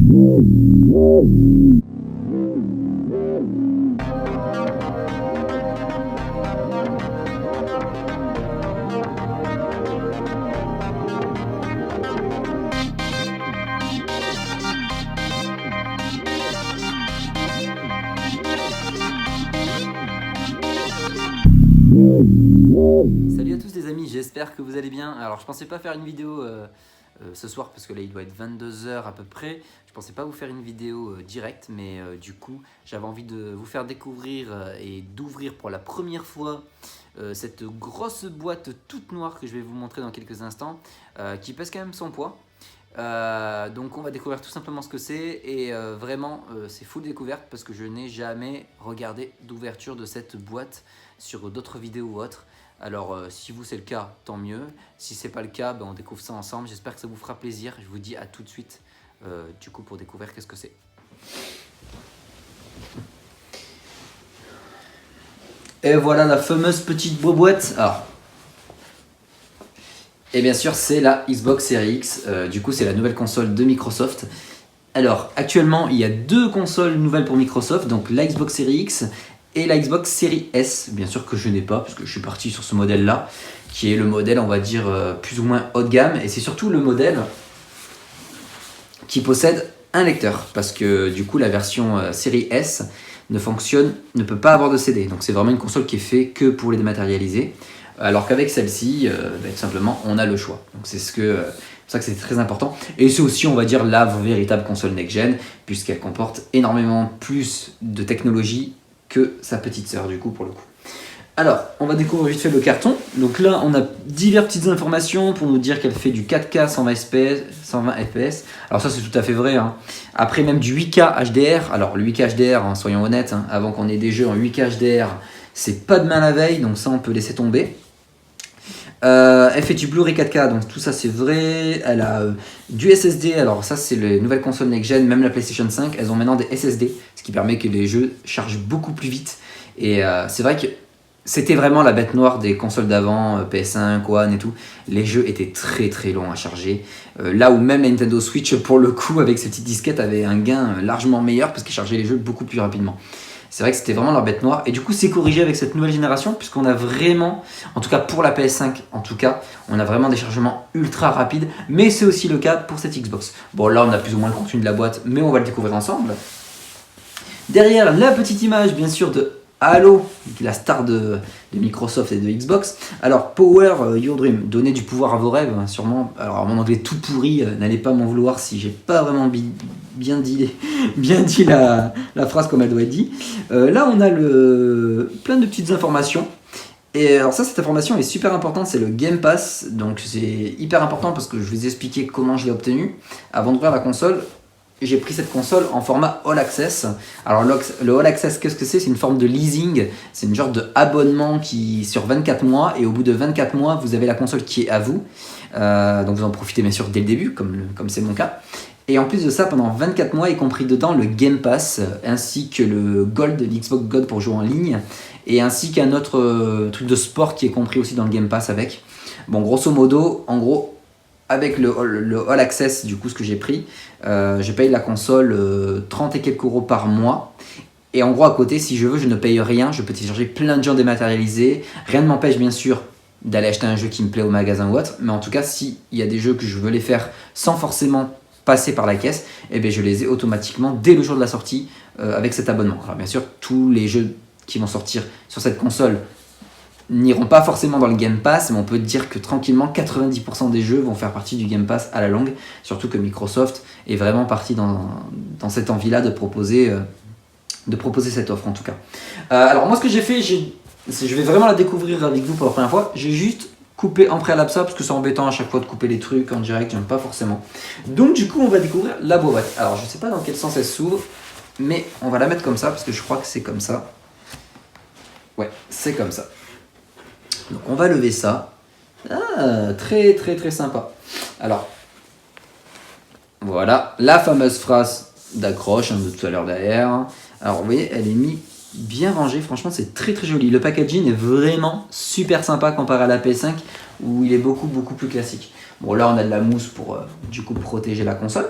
Salut à tous les amis, j'espère que vous allez bien. Alors je pensais pas faire une vidéo ce soir parce que là il doit être 22 h à peu près. Je pensais pas vous faire une vidéo directe, mais du coup j'avais envie de vous faire découvrir et d'ouvrir pour la première fois cette grosse boîte toute noire que je vais vous montrer dans quelques instants, qui pèse quand même son poids. Donc on va découvrir tout simplement ce que c'est et vraiment c'est full découverte parce que je n'ai jamais regardé d'ouverture de cette boîte sur d'autres vidéos ou autres. Alors si vous c'est le cas, tant mieux. Si c'est pas le cas, on découvre ça ensemble. J'espère que ça vous fera plaisir. Je vous dis à tout de suite du coup pour découvrir qu'est-ce que c'est. Et voilà la fameuse petite boîte. Alors, et bien sûr c'est la Xbox Series X. Du coup c'est la nouvelle console de Microsoft. Alors actuellement il y a deux consoles nouvelles pour Microsoft, donc la Xbox Series X et la Xbox Series S, bien sûr que je n'ai pas, parce que je suis parti sur ce modèle-là, qui est le modèle, on va dire, plus ou moins haut de gamme, et c'est surtout le modèle qui possède un lecteur, parce que du coup la version Series S ne peut pas avoir de CD, donc c'est vraiment une console qui est faite que pour les dématérialiser, alors qu'avec celle-ci, tout simplement, on a le choix. Donc c'est pour ça que c'est très important. Et c'est aussi, on va dire, la véritable console next-gen, puisqu'elle comporte énormément plus de technologie que sa petite sœur, du coup, pour le coup. Alors, on va découvrir vite fait le carton. Donc là, on a diverses petites informations pour nous dire qu'elle fait du 4K 120 fps. Alors ça, c'est tout à fait vrai. Après, même du 8K HDR. Alors, le 8K HDR, soyons honnêtes, avant qu'on ait des jeux en 8K HDR, c'est pas demain la veille, donc ça, on peut laisser tomber. Elle fait du Blu-ray 4K, donc tout ça c'est vrai. Elle a du SSD, alors ça c'est les nouvelles consoles next-gen, même la PlayStation 5, elles ont maintenant des SSD, ce qui permet que les jeux chargent beaucoup plus vite. Et c'est vrai que c'était vraiment la bête noire des consoles d'avant, PS1, One et tout. Les jeux étaient très très longs à charger. Là où même la Nintendo Switch, pour le coup, avec ses petites disquettes, avait un gain largement meilleur parce qu'ils chargeaient les jeux beaucoup plus rapidement. C'est vrai que c'était vraiment leur bête noire. Et du coup, c'est corrigé avec cette nouvelle génération, puisqu'on a vraiment, en tout cas pour la PS5, en tout cas, on a vraiment des chargements ultra rapides. Mais c'est aussi le cas pour cette Xbox. Bon, là, on a plus ou moins le contenu de la boîte, mais on va le découvrir ensemble. Derrière, la petite image, bien sûr, de Halo, la star de Microsoft et de Xbox. Alors, Power Your Dream, donnez du pouvoir à vos rêves, sûrement. Alors, mon anglais tout pourri, n'allez pas m'en vouloir si j'ai pas vraiment bien dit la phrase comme elle doit être dit. Là, on a plein de petites informations. Et alors ça, cette information est super importante, c'est le Game Pass. Donc, c'est hyper important parce que je vais vous expliquer comment je l'ai obtenu. Avant d'ouvrir la console, j'ai pris cette console en format All Access. Alors le All Access, qu'est-ce que c'est? C'est une forme de leasing, c'est une genre de abonnement qui sur 24 mois, et au bout de 24 mois, vous avez la console qui est à vous. Donc vous en profitez bien sûr dès le début, comme c'est mon cas. Et en plus de ça, pendant 24 mois, y compris dedans le Game Pass, ainsi que le Gold, l'Xbox Gold pour jouer en ligne, et ainsi qu'un autre truc de sport qui est compris aussi dans le Game Pass avec. Bon, grosso modo, en gros, avec le All Access, du coup, ce que j'ai pris, je paye la console 30 et quelques euros par mois. Et en gros, à côté, si je veux, je ne paye rien. Je peux télécharger plein de jeux dématérialisés. Rien ne m'empêche, bien sûr, d'aller acheter un jeu qui me plaît au magasin ou autre. Mais en tout cas, s'il y a des jeux que je veux les faire sans forcément passer par la caisse, eh bien, je les ai automatiquement dès le jour de la sortie avec cet abonnement. Alors, bien sûr, tous les jeux qui vont sortir sur cette console n'iront pas forcément dans le Game Pass, mais on peut dire que tranquillement 90% des jeux vont faire partie du Game Pass à la longue, surtout que Microsoft est vraiment parti dans cette envie-là de proposer cette offre en tout cas. Alors moi ce que j'ai fait, je vais vraiment la découvrir avec vous pour la première fois, j'ai juste coupé en préalable ça, parce que c'est embêtant à chaque fois de couper les trucs en direct, j'aime pas forcément. Donc du coup on va découvrir la boîte. Alors je sais pas dans quel sens elle s'ouvre, mais on va la mettre comme ça, parce que je crois que c'est comme ça. Ouais, c'est comme ça. Donc on va lever ça. Ah, très très très sympa. Alors, voilà la fameuse phrase d'accroche de tout à l'heure derrière. Alors vous voyez, elle est mise bien rangée. Franchement, c'est très très joli. Le packaging est vraiment super sympa comparé à la PS5 où il est beaucoup plus classique. Bon, là on a de la mousse pour du coup protéger la console.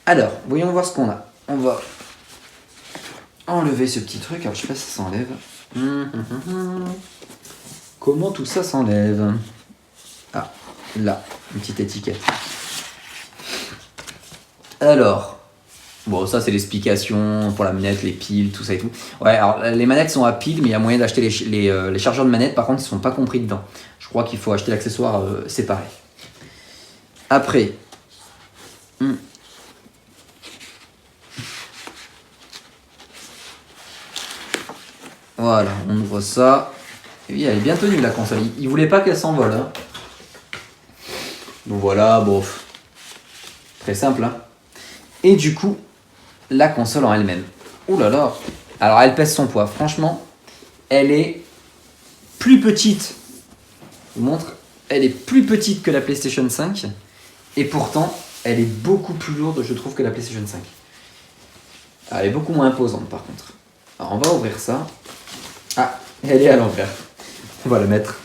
Alors, voyons voir ce qu'on a. On va enlever ce petit truc. Alors, je sais pas si ça s'enlève. Comment tout ça s'enlève? Ah, là, une petite étiquette. Alors, bon, ça c'est l'explication pour la manette, les piles, tout ça et tout. Ouais, alors les manettes sont à piles, mais il y a moyen d'acheter les chargeurs de manettes. Par contre, ils ne sont pas compris dedans. Je crois qu'il faut acheter l'accessoire séparé. Après, voilà, on ouvre ça. Et oui, elle est bien tenue la console. Il voulait pas qu'elle s'envole. Hein. Donc voilà, bon, très simple. Hein. Et du coup, la console en elle-même. Ouh là là. Alors elle pèse son poids. Franchement, elle est plus petite. Je vous montre. Elle est plus petite que la PlayStation 5. Et pourtant, elle est beaucoup plus lourde, je trouve, que la PlayStation 5. Elle est beaucoup moins imposante par contre. Alors on va ouvrir ça. Ah, elle est à l'envers. On va la mettre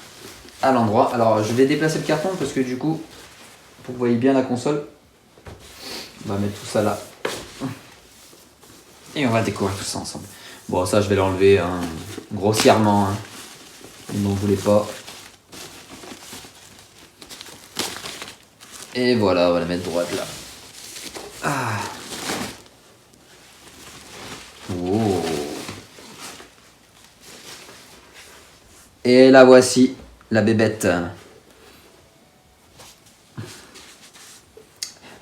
à l'endroit. Alors je vais déplacer le carton parce que du coup, pour que vous voyez bien la console, on va mettre tout ça là. Et on va découvrir tout ça ensemble. Bon, ça je vais l'enlever hein, grossièrement. Hein. Vous n'en voulez pas. Et voilà, on va la mettre droite là. Ah. Oh. Et la voici, la bébête.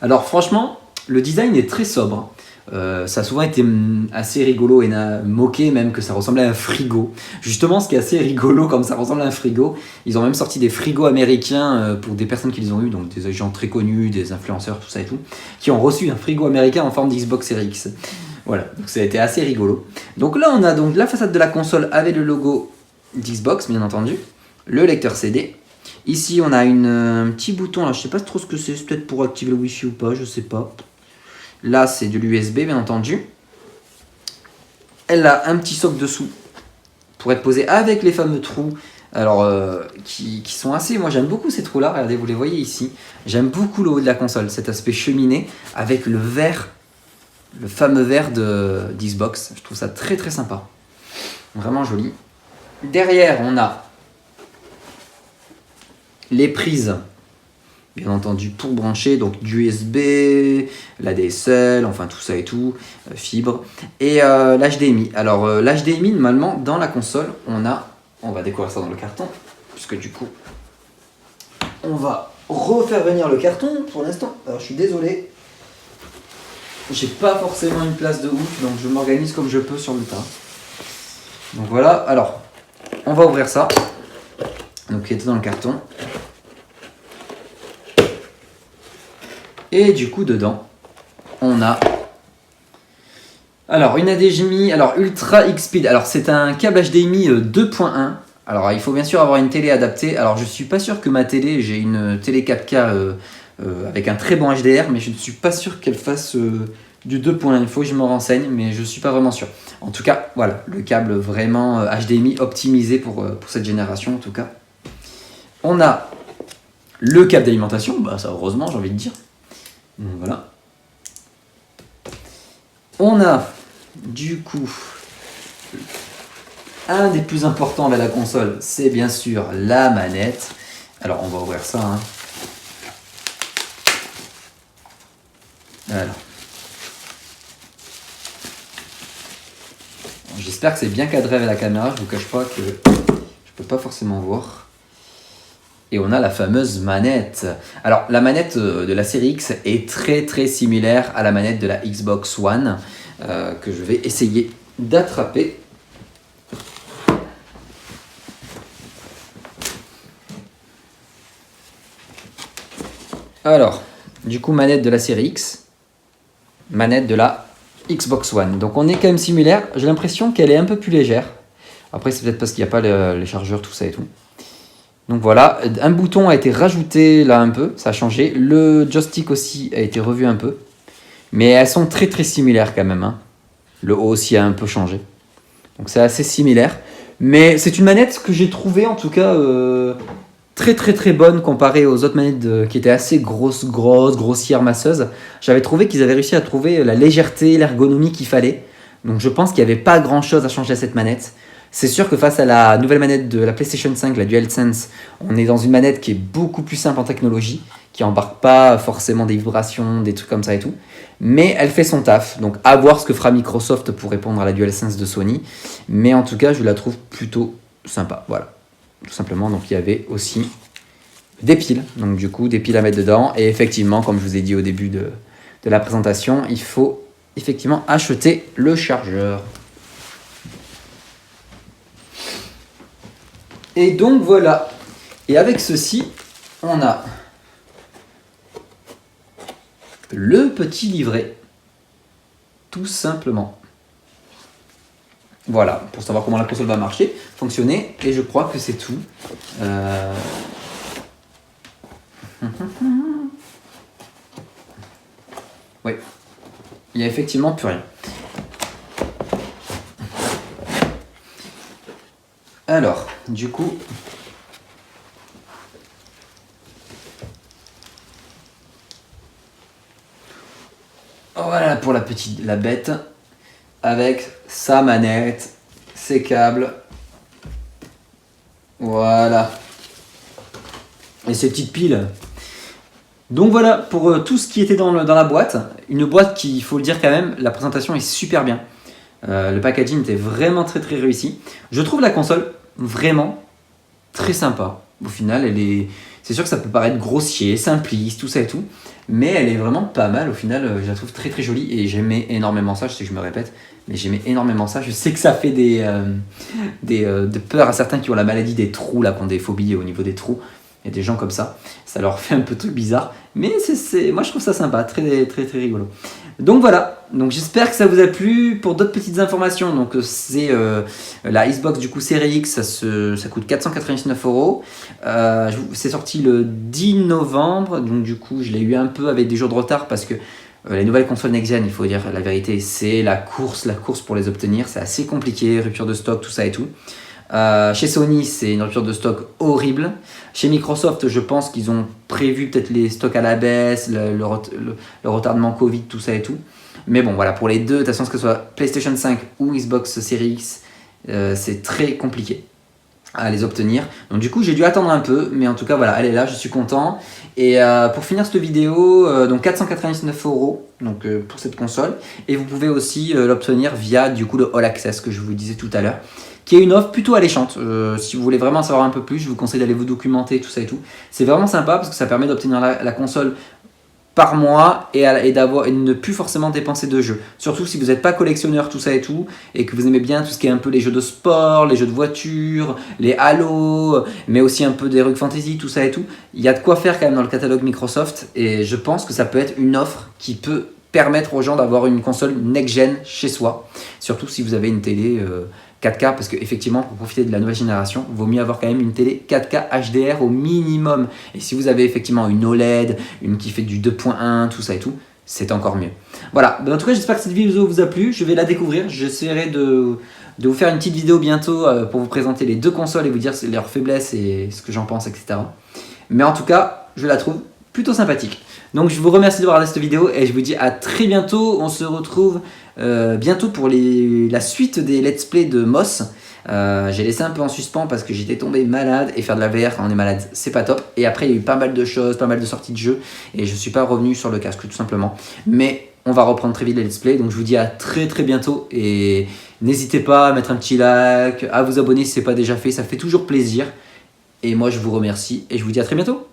Alors franchement, le design est très sobre. Ça a souvent été assez rigolo et moqué même que ça ressemblait à un frigo. Justement, ce qui est assez rigolo comme ça ressemble à un frigo, ils ont même sorti des frigos américains pour des personnes qui les ont eu, donc des gens très connus, des influenceurs, tout ça et tout, qui ont reçu un frigo américain en forme d'Xbox Series X. Voilà, donc ça a été assez rigolo. Donc là, on a donc la façade de la console avec le logo d'Xbox, bien entendu, le lecteur CD. Ici, on a un petit bouton, là, je sais pas trop ce que c'est peut-être pour activer le Wi-Fi ou pas, je sais pas. Là, c'est de l'USB, bien entendu. Elle a un petit socle dessous pour être posé avec les fameux trous. Alors, qui sont assez... Moi, j'aime beaucoup ces trous-là. Regardez, vous les voyez ici. J'aime beaucoup le haut de la console, cet aspect cheminée avec le verre, le fameux verre d'Xbox. Je trouve ça très, très sympa. Vraiment joli. Derrière, on a les prises, bien entendu, pour brancher, donc d'USB, l'ADSL, enfin tout ça et tout, fibre, et l'HDMI. Alors l'HDMI, normalement, dans la console, on va découvrir ça dans le carton, puisque du coup, on va refaire venir le carton pour l'instant. Alors je suis désolé, j'ai pas forcément une place de ouf, donc je m'organise comme je peux sur le tas. Donc voilà, alors, on va ouvrir ça, donc qui était dans le carton. Et du coup, dedans, on a alors une HDMI, alors Ultra X-Speed. Alors c'est un câble HDMI 2.1. Alors il faut bien sûr avoir une télé adaptée. Alors je suis pas sûr que ma télé, j'ai une télé 4K avec un très bon HDR, mais je ne suis pas sûr qu'elle fasse du 2.1. Il faut que je me renseigne, mais je suis pas vraiment sûr. En tout cas, voilà, le câble vraiment HDMI optimisé pour cette génération en tout cas. On a le câble d'alimentation, bah ça heureusement j'ai envie de dire. Donc voilà. On a du coup un des plus importants avec la console, c'est bien sûr la manette. Alors on va ouvrir ça. Hein. Alors. J'espère que c'est bien cadré avec la caméra, je vous cache pas que je peux pas forcément voir. Et on a la fameuse manette. Alors la manette de la série X est très très similaire à la manette de la Xbox One que je vais essayer d'attraper. Alors, du coup manette de la série X, manette de la Xbox One. Donc on est quand même similaire. J'ai l'impression qu'elle est un peu plus légère. Après c'est peut-être parce qu'il n'y a pas les chargeurs, tout ça et tout. Donc voilà, un bouton a été rajouté là un peu, ça a changé. Le joystick aussi a été revu un peu. Mais elles sont très très similaires quand même. Hein. Le haut aussi a un peu changé. Donc c'est assez similaire. Mais c'est une manette que j'ai trouvée en tout cas très bonne comparée aux autres manettes qui étaient assez grossières, masseuses. J'avais trouvé qu'ils avaient réussi à trouver la légèreté, l'ergonomie qu'il fallait. Donc je pense qu'il n'y avait pas grand chose à changer à cette manette. C'est sûr que face à la nouvelle manette de la PlayStation 5, la DualSense, on est dans une manette qui est beaucoup plus simple en technologie, qui embarque pas forcément des vibrations, des trucs comme ça et tout. Mais elle fait son taf, donc à voir ce que fera Microsoft pour répondre à la DualSense de Sony. Mais en tout cas, je la trouve plutôt sympa, voilà. Tout simplement, donc il y avait aussi des piles, donc du coup des piles à mettre dedans. Et effectivement, comme je vous ai dit au début de la présentation, il faut effectivement acheter le chargeur. Et donc voilà. Et avec ceci, on a le petit livret, tout simplement. Voilà, pour savoir comment la console va marcher, fonctionner, et je crois que c'est tout. Oui, il n'y a effectivement plus rien. Alors, du coup, voilà pour la bête, avec sa manette, ses câbles, voilà, et ses petites piles. Donc voilà pour tout ce qui était dans la boîte. Une boîte qui, il faut le dire quand même, la présentation est super bien. Le packaging était vraiment très réussi. Je trouve la console vraiment très sympa. Au final, c'est sûr que ça peut paraître grossier, simpliste, tout ça et tout. Mais elle est vraiment pas mal. Au final, je la trouve très jolie et j'aimais énormément ça. Je sais que je me répète, mais j'aimais énormément ça. Je sais que ça fait de peur à certains qui ont la maladie des trous, là, qui ont des phobies au niveau des trous. Il y a des gens comme ça. Ça leur fait un peu de truc bizarre. Mais moi, je trouve ça sympa. Très rigolo. Donc voilà, donc j'espère que ça vous a plu. Pour d'autres petites informations, donc c'est la Xbox du coup Series X, ça coûte 499 €. C'est sorti le 10 novembre, donc du coup je l'ai eu un peu avec des jours de retard parce que les nouvelles consoles next-gen, il faut dire la vérité, c'est la course pour les obtenir. C'est assez compliqué, rupture de stock, tout ça et tout. Chez Sony, c'est une rupture de stock horrible. Chez Microsoft, je pense qu'ils ont prévu peut-être les stocks à la baisse, le retardement Covid, tout ça et tout. Mais bon, voilà, pour les deux, de toute façon, que ce soit PlayStation 5 ou Xbox Series X, c'est très compliqué à les obtenir. Donc du coup, j'ai dû attendre un peu, mais en tout cas, voilà, elle est là, je suis content. Et pour finir cette vidéo, donc 499 € donc, pour cette console. Et vous pouvez aussi l'obtenir via du coup le All Access que je vous disais tout à l'heure, qui est une offre plutôt alléchante. Si vous voulez vraiment en savoir un peu plus, je vous conseille d'aller vous documenter, tout ça et tout. C'est vraiment sympa parce que ça permet d'obtenir la console par mois et de ne plus forcément dépenser de jeux. Surtout si vous n'êtes pas collectionneur, tout ça et tout, et que vous aimez bien tout ce qui est un peu les jeux de sport, les jeux de voiture, les Halo, mais aussi un peu des Rogue Fantasy, tout ça et tout. Il y a de quoi faire quand même dans le catalogue Microsoft, et je pense que ça peut être une offre qui peut permettre aux gens d'avoir une console next-gen chez soi, surtout si vous avez une télé 4K, parce qu'effectivement, pour profiter de la nouvelle génération, il vaut mieux avoir quand même une télé 4K HDR au minimum. Et si vous avez effectivement une OLED, une qui fait du 2.1, tout ça et tout, c'est encore mieux. Voilà, en tout cas, j'espère que cette vidéo vous a plu. Je vais la découvrir. J'essaierai de vous faire une petite vidéo bientôt pour vous présenter les deux consoles et vous dire leurs faiblesses et ce que j'en pense, etc. Mais en tout cas, je la trouve plutôt sympathique. Donc je vous remercie de regarder cette vidéo et je vous dis à très bientôt. On se retrouve bientôt pour la suite des let's play de Moss. J'ai laissé un peu en suspens parce que j'étais tombé malade et faire de la VR quand on est malade c'est pas top. Et après il y a eu pas mal de choses, pas mal de sorties de jeux et je suis pas revenu sur le casque tout simplement. Mais on va reprendre très vite les let's play, donc je vous dis à très bientôt et n'hésitez pas à mettre un petit like, à vous abonner si c'est pas déjà fait, ça fait toujours plaisir. Et moi je vous remercie et je vous dis à très bientôt.